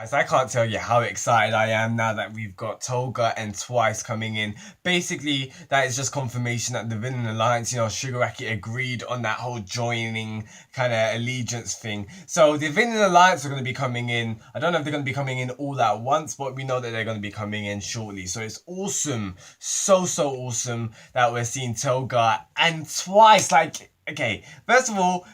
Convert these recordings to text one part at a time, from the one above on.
As I can't tell you how excited I am now that we've got Toga and Twice coming in. Basically, that is just confirmation that the Villain Alliance, Shigaraki agreed on that whole joining kind of allegiance thing. So the Villain Alliance are going to be coming in. I don't know if they're going to be coming in all at once, but we know that they're going to be coming in shortly. So it's awesome. So awesome that we're seeing Toga and Twice. Like, okay, first of all,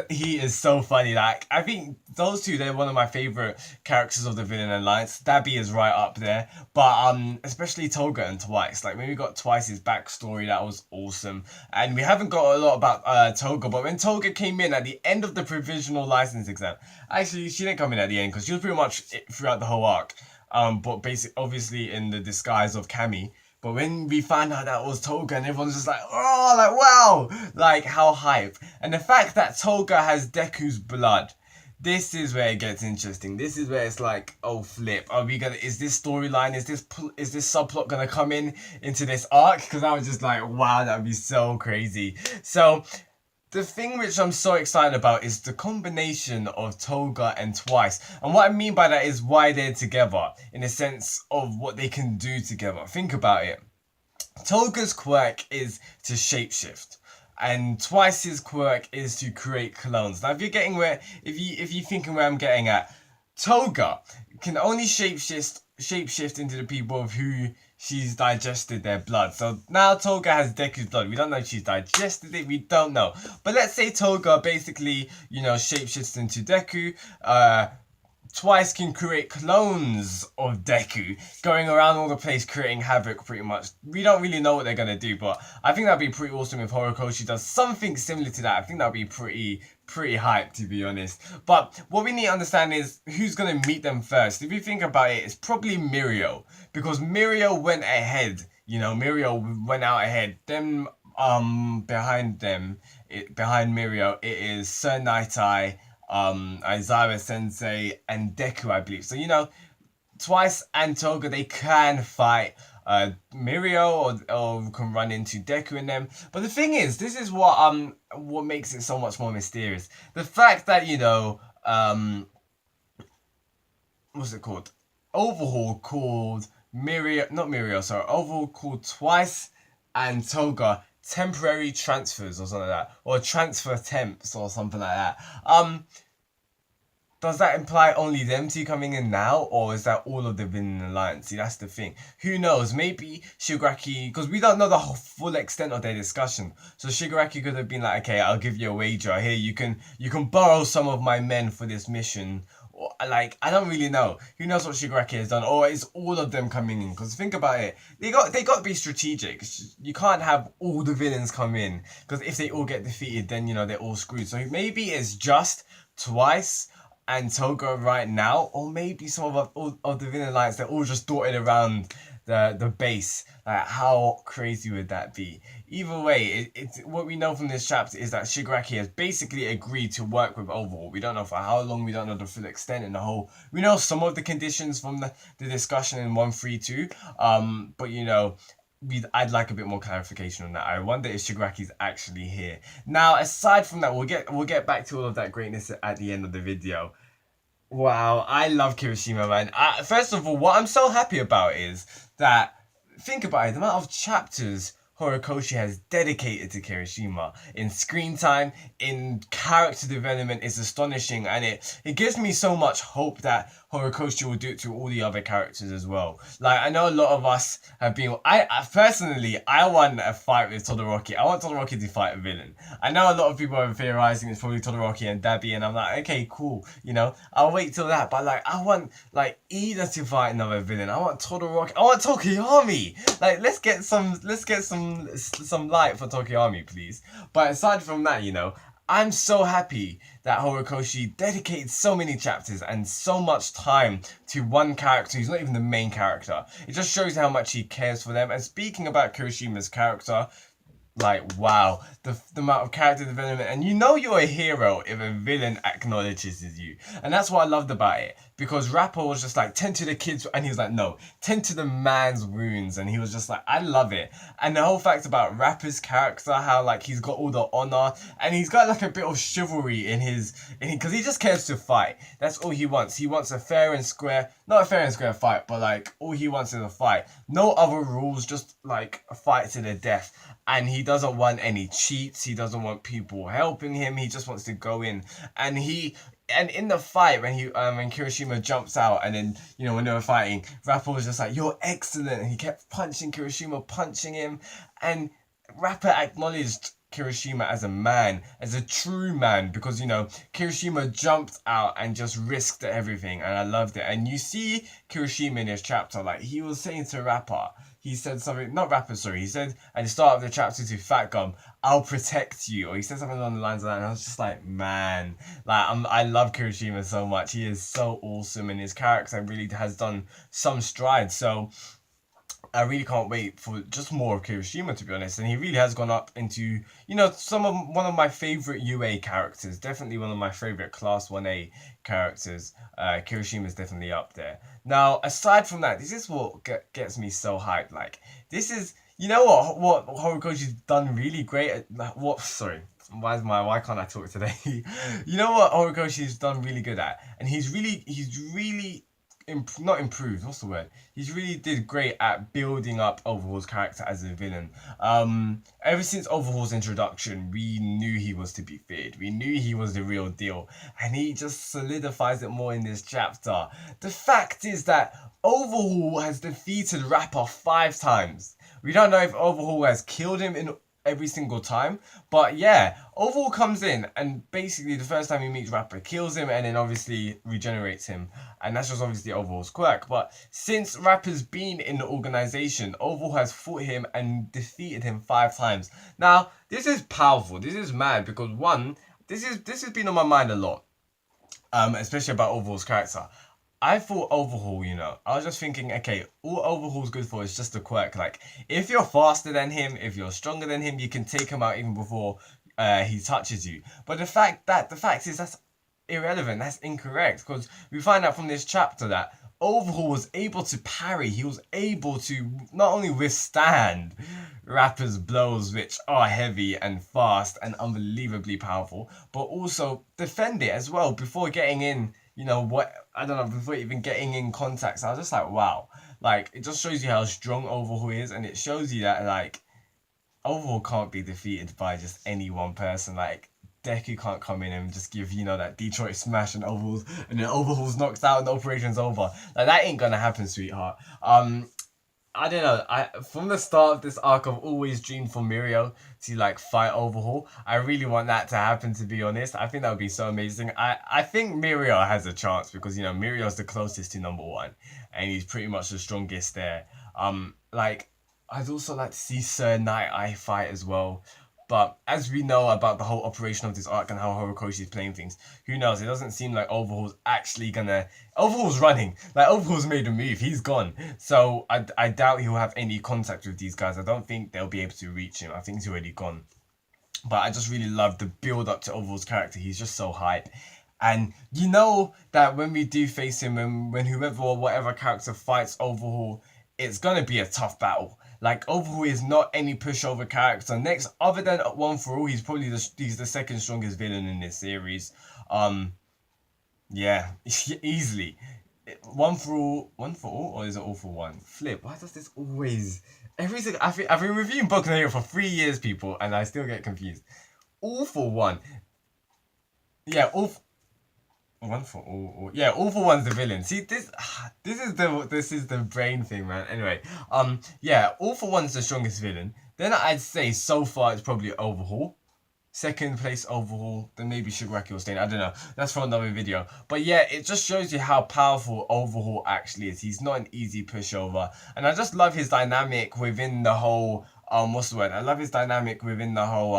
he is so funny. Like, I think those two, they're one of my favorite characters of the Villain Alliance. Dabi is right up there, but especially Toga and Twice. Like, when we got Twice's backstory, that was awesome. And we haven't got a lot about Toga, but when Toga came in at the end of the provisional license exam, actually she didn't come in at the end because she was pretty much throughout the whole arc. But basically, obviously in the disguise of Cammy. But when we found out that was Toga, and everyone's just like, oh, like, wow, like, how hype. And the fact that Toga has Deku's blood, this is where it gets interesting. This is where it's like, oh, flip. Is this storyline, is this subplot gonna come into this arc? Because I was just like, wow, that would be so crazy. So, the thing which I'm so excited about is the combination of Toga and Twice. And what I mean by that is why they're together, in a sense of what they can do together. Think about it. Toga's quirk is to shapeshift, and Twice's quirk is to create clones. Now, if you're thinking where I'm getting at, Toga can only shapeshift into the people of who she's digested their blood. So now Toga has Deku's blood. We don't know if she's digested it. We don't know. But let's say Toga basically, shapeshifts into Deku. Twice can create clones of Deku, going around all the place creating havoc pretty much. We don't really know what they're going to do, but I think that'd be pretty awesome if Horikoshi does something similar to that. I think that'd be pretty hype, to be honest. But what we need to understand is who's going to meet them first. If you think about it, it's probably Mirio, because Mirio went ahead. Mirio went out ahead. Then behind Mirio, it is Sir Night-Eye, Aizawa Sensei, and Deku, I believe. So, Twice and Toga, they can fight Mirio or can run into Deku in them. But the thing is, this is what makes it so much more mysterious. The fact that, what's it called? Overhaul called Overhaul called Twice and Toga temporary transfers or something like that, or transfer temps or something like that. Does that imply only them two coming in now, or is that all of the Villain Alliance? See, that's the thing. Who knows? Maybe Shigaraki, because we don't know the full extent of their discussion. So Shigaraki could have been like, okay, I'll give you a wager. Here, you can borrow some of my men for this mission. Or, like, I don't really know. Who knows what Shigaraki has done? Or is all of them coming in? Because think about it. They got to be strategic. You can't have all the villains come in. Because if they all get defeated, then, they're all screwed. So maybe it's just Twice and Toga right now, or maybe some of the Villain Alliance, they're all just dotted around the base. Like, how crazy would that be? Either way, it's what we know from this chapter is that Shigaraki has basically agreed to work with Overhaul. We don't know for how long, we don't know the full extent and the whole. We know some of the conditions from the discussion in 132, but I'd like a bit more clarification on that. I wonder if Shigaraki's actually here. Now, aside from that, we'll get back to all of that greatness at the end of the video. Wow, I love Kirishima, man. First of all, what I'm so happy about is that, think about it, the amount of chapters Horikoshi has dedicated to Kirishima in screen time, in character development is astonishing, and it gives me so much hope that Horikoshi will do it to all the other characters as well. Like, I know a lot of us have been. I personally, I want a fight with Todoroki. I want Todoroki to fight a villain. I know a lot of people are theorizing it's probably Todoroki and Dabi, and I'm like, okay, cool. I'll wait till that. But like, I want like Ida to fight another villain. I want Todoroki. I want Tokiyami. Like, let's get some light for Tokiyami, please. But aside from that, I'm so happy that Horikoshi dedicated so many chapters and so much time to one character who's not even the main character. It just shows how much he cares for them. And speaking about Kirishima's character, like, wow, the amount of character development. And you know you're a hero if a villain acknowledges you. And that's what I loved about it. Because Rapper was just like, tend to the kids, and he was like, no, tend to the man's wounds. And he was just like, I love it. And the whole fact about Rapper's character, how like he's got all the honor, and he's got like a bit of chivalry in his, because he just cares to fight. That's all he wants. He wants a fair and square, not a fair and square fight, but like all he wants is a fight. No other rules, just like a fight to the death. And he doesn't want any cheats. He doesn't want people helping him. He just wants to go in. And in the fight, when Kirishima jumps out, and then, you know, when they were fighting, Rapper was just like, you're excellent. And he kept punching Kirishima, punching him. And Rapper acknowledged Kirishima as a man, as a true man, because, you know, Kirishima jumped out and just risked everything, and I loved it. And you see Kirishima in this chapter, like, he was saying to Rapper, he said something, not Rapper, sorry, he said at the start of the chapter to Fat Gum, I'll protect you, or he said something along the lines of that, and I was just like, man, like, I love Kirishima so much. He is so awesome, and his character really has done some strides. So I really can't wait for just more of Kirishima, to be honest. And he really has gone up into, you know, one of my favorite UA characters. Definitely one of my favorite Class 1A characters. Kirishima is definitely up there. Now, aside from that, this is what gets me so hyped. Like, this is, you know what Horikoshi's done really great at, sorry. Why can't I talk today? You know what Horikoshi's done really good at? And he's really not improved, what's the word? He's really did great at building up Overhaul's character as a villain. Ever since Overhaul's introduction, we knew he was to be feared. We knew he was the real deal. And he just solidifies it more in this chapter. The fact is that Overhaul has defeated Rapper 5 times. We don't know if Overhaul has killed him in every single time, but yeah, Overhaul comes in and basically the first time he meets Rapper kills him, and then obviously regenerates him, and that's just obviously Overhaul's quirk. But since Rapper's been in the organization, Overhaul has fought him and defeated him 5 times. Now this is powerful, this is mad, because one, this has been on my mind a lot, especially about Overhaul's character. I thought Overhaul, you know, I was just thinking, okay, all Overhaul's good for is just a quirk. Like, if you're faster than him, if you're stronger than him, you can take him out even before he touches you. But the fact is that's irrelevant, that's incorrect, because we find out from this chapter that Overhaul was able to parry, he was able to not only withstand Rapper's blows, which are heavy and fast and unbelievably powerful, but also defend it as well before getting in, you know, before even getting in contact. So I was just like, wow. Like, it just shows you how strong Overhaul is, and it shows you that, like, Overhaul can't be defeated by just any one person. Like, Deku can't come in and just give, you know, that Detroit smash and then Overhaul's knocked out and the operation's over. Like, that ain't gonna happen, sweetheart. I don't know. From the start of this arc, I've always dreamed for Mirio to like fight Overhaul. I really want that to happen, to be honest. I think that would be so amazing. I think Mirio has a chance because, you know, Mirio's the closest to number 1, and he's pretty much the strongest there. Like, I'd also like to see Sir Night Eye fight as well. But as we know about the whole operation of this arc and how Horikoshi is playing things, who knows? It doesn't seem like Overhaul's actually gonna... Overhaul's running. Like, Overhaul's made a move. He's gone. So I doubt he'll have any contact with these guys. I don't think they'll be able to reach him. I think he's already gone. But I just really love the build up to Overhaul's character. He's just so hype. And you know that when we do face him, when whoever or whatever character fights Overhaul, it's gonna be a tough battle. Like, Overhaul is not any pushover character. Next, other than One For All, he's probably he's the second strongest villain in this series. Yeah, easily. One For All, or is it All For One? Flip. Why does this always? I've been reviewing Boku no Hero for 3 years, people, and I still get confused. All For One. Yeah, One For All. Yeah, All For One's the villain. See, this is the brain thing, man. Anyway, yeah, All For One's the strongest villain. Then I'd say so far it's probably Overhaul. Second place Overhaul, then maybe Shigaraki or Stain. I don't know. That's for another video. But yeah, it just shows you how powerful Overhaul actually is. He's not an easy pushover. And I just love his dynamic within the whole what's the word? I love his dynamic within the whole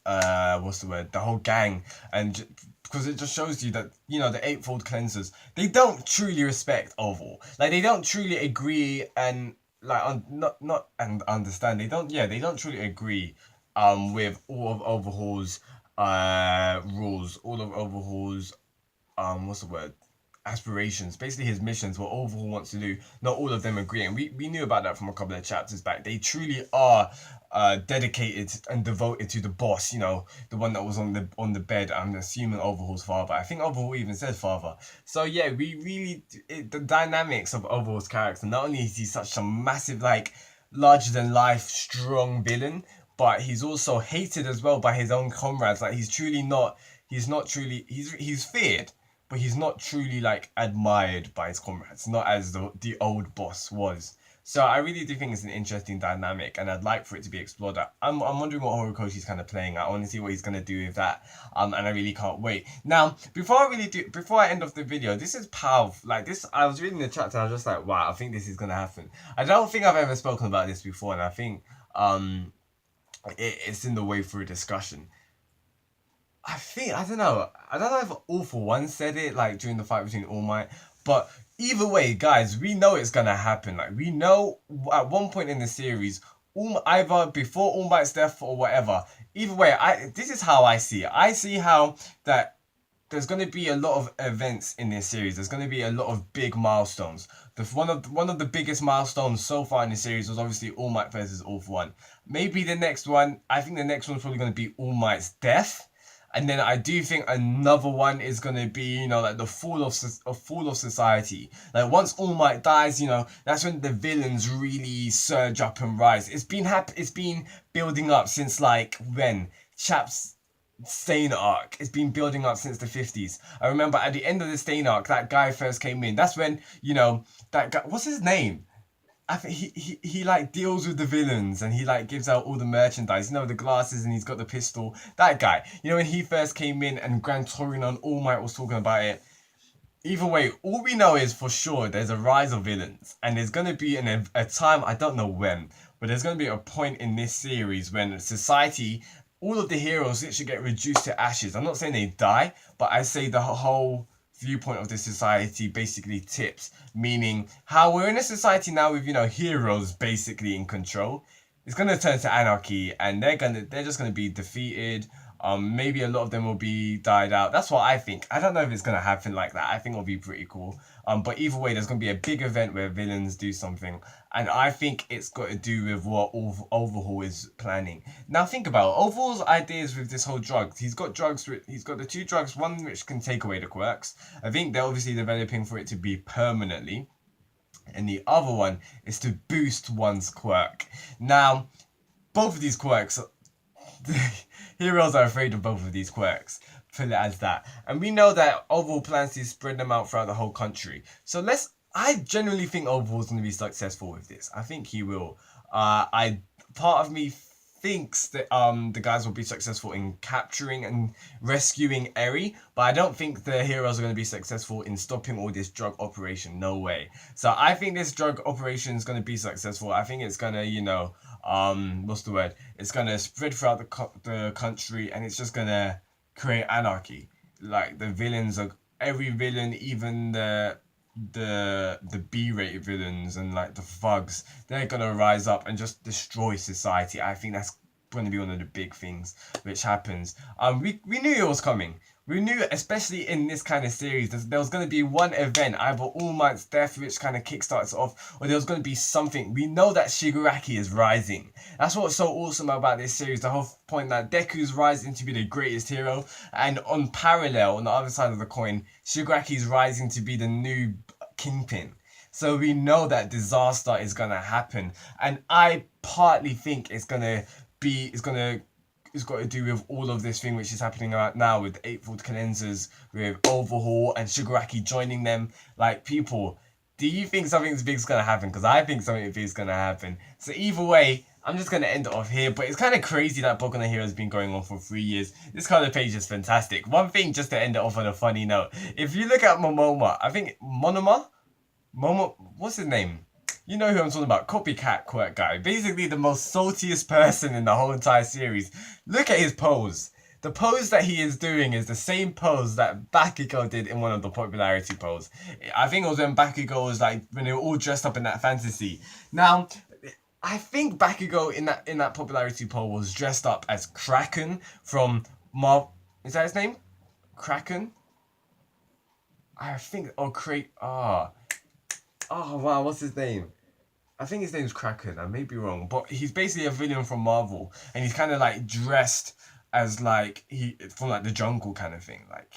what's the word? The whole gang. And because it just shows you that, you know, the Eightfold Cleansers, they don't truly respect Overhaul. Like, they don't truly agree and like not and understand. They don't truly agree with all of Overhaul's rules, all of Overhaul's what's the word, aspirations, basically his missions, what Overhaul wants to do. Not all of them agree, and we knew about that from a couple of chapters back. They truly are dedicated and devoted to the boss, you know, the one that was on the bed. I'm assuming Overhaul's father. I think Overhaul even said father. So yeah, we really the dynamics of Overhaul's character. Not only is he such a massive, like, larger than life strong villain, but he's also hated as well by his own comrades. Like, he's not truly, he's feared, but he's not truly, like, admired by his comrades, not as the old boss was. So I really do think it's an interesting dynamic, and I'd like for it to be explored. I'm wondering what Horikoshi's kind of playing at. I want to see what he's gonna do with that, and I really can't wait. Now, before I end off the video, this is powerful. Like this, I was reading the chapter, and I was just like, wow, I think this is gonna happen. I don't think I've ever spoken about this before, and I think it's in the way for a discussion. I don't know if All For One said it, like, during the fight between All Might, but either way, guys, we know it's gonna happen. Like, we know at one point in the series, either before All Might's death or whatever. Either way, this is how I see it. I see how that there's going to be a lot of events in this series. There's going to be a lot of big milestones. One of the biggest milestones so far in the series was obviously All Might versus All For One. Maybe the next one, I think the next one's probably going to be All Might's death. And then I do think another one is going to be, you know, like the fall of society. Like, once All Might dies, you know, that's when the villains really surge up and rise. It's been building up since, like, when Chaps Stain arc. It's been building up since the 50s. I remember at the end of the Stain arc, that guy first came in. That's when, you know, that guy, what's his name? I think he like deals with the villains, and he like gives out all the merchandise, you know, the glasses, and he's got the pistol. That guy, you know, when he first came in and Grand Torino and All Might was talking about it. Either way, all we know is for sure there's a rise of villains, and there's going to be a time, I don't know when, but there's going to be a point in this series when society, all of the heroes literally get reduced to ashes. I'm not saying they die, but I say the whole viewpoint of the society basically tips, meaning how we're in a society now with, you know, heroes basically in control. It's going to turn to anarchy, and they're just going to be defeated. Maybe a lot of them will be died out. That's what I think. I don't know if it's gonna happen like that. I think it'll be pretty cool. But either way, there's gonna be a big event where villains do something, and I think it's got to do with what Overhaul is planning. Now think about it. Overhaul's ideas with this whole drug. He's got drugs. He's got the two drugs. One which can take away the quirks. I think they're obviously developing for it to be permanently, and the other one is to boost one's quirk. Now, both of these quirks. Heroes are afraid of both of these quirks. Put it as that. And we know that Overhaul plans to spread them out throughout the whole country. So I genuinely think Overhaul's going to be successful with this. I think he will. Part of me thinks that the guys will be successful in capturing and rescuing Eri, but I don't think the heroes are going to be successful in stopping all this drug operation. No way. So I think this drug operation is going to be successful. I think it's going to, you know, what's the word? It's going to spread throughout the country, and it's just going to create anarchy. Like, the villains are, every villain, even the B-rated villains and like the thugs, they're gonna rise up and just destroy society. I think that's going to be one of the big things which happens. We knew it was coming. We knew, especially in this kind of series, there was going to be one event, either All Might's death, which kind of kickstarts off, or there was going to be something. We know that Shigaraki is rising. That's what's so awesome about this series, the whole point that Deku's rising to be the greatest hero, and on parallel, on the other side of the coin, Shigaraki's rising to be the new kingpin. So we know that disaster is going to happen, and I partly think it's got to do with all of this thing which is happening right now with the Eightfold Cleansers, with Overhaul and Shigaraki joining them. Like, people, do you think something big is going to happen? Because I think something big is going to happen. So either way, I'm just going to end it off here. But it's kind of crazy that Boku no Hero has been going on for 3 years. This color page is fantastic. One thing, just to end it off on a funny note. If you look at Momoma, I think what's his name? You know who I'm talking about, copycat quirk guy. Basically the most saltiest person in the whole entire series. Look at his pose. the pose that he is doing is the same pose that Bakugo did in one of the popularity pose. I think it was when Bakugo was like when they were all dressed up in that fantasy. Now, I think Bakugo in that popularity poll was dressed up as Kraken from Is that his name? Kraken? I think oh wow, what's his name? I think his name's Kraken. I may be wrong, but he's basically a villain from Marvel, and he's kind of like dressed as like he from like the jungle kind of thing. Like,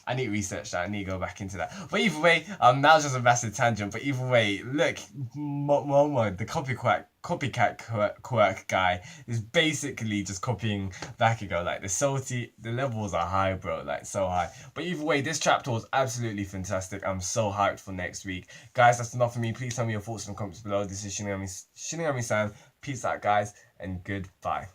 I need to research that. I need to go back into that. But either way, that was just a massive tangent. But either way, look, Momo, the copycat quirk guy, is basically just copying Bakugo. Like the levels are high, bro. Like so high. But either way, this chapter was absolutely fantastic. I'm so hyped for next week, guys. That's enough for me. Please tell me your thoughts in the comments below. This is Shinigami-san. Peace out, guys, and goodbye.